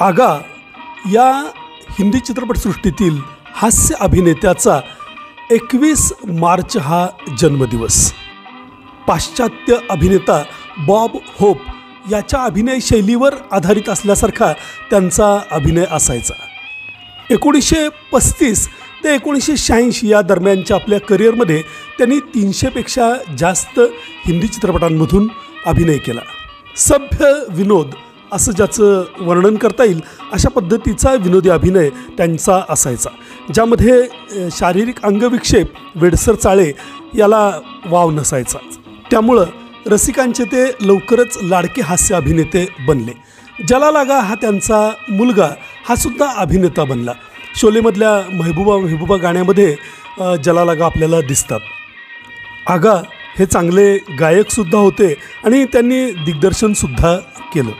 आगा या हिंदी चित्रपटसृष्टीतील हास्य अभिनेत्याचा 21 मार्च हा जन्मदिवस. पाश्चात्य अभिनेता बॉब होप याच्या अभिनय शैलीवर आधारित असल्यासारखा त्यांचा अभिनय असायचा. 1935 ते 1986 या दरम्यानच्या आपल्या करिअरमध्ये त्यांनी 300पेक्षा जास्त हिंदी चित्रपटांमधून अभिनय केला. सभ्य विनोद असं ज्याचं वर्णन करता येईल अशा पद्धतीचा विनोदी अभिनय त्यांचा असायचा, ज्यामध्ये शारीरिक अंगविक्षेप, वेडसर चाळे याला वाव नसायचा. त्यामुळं रसिकांचे ते लवकरच लाडके हास्य अभिनेते बनले. जला लागा हा त्यांचा मुलगा हा सुद्धा अभिनेता बनला. शोलेमधल्या महबूबा महबूबा गाण्यामध्ये जला लागा आपल्याला दिसतात. आगा हे चांगले गायकसुद्धा होते आणि त्यांनी दिग्दर्शनसुद्धा केलं.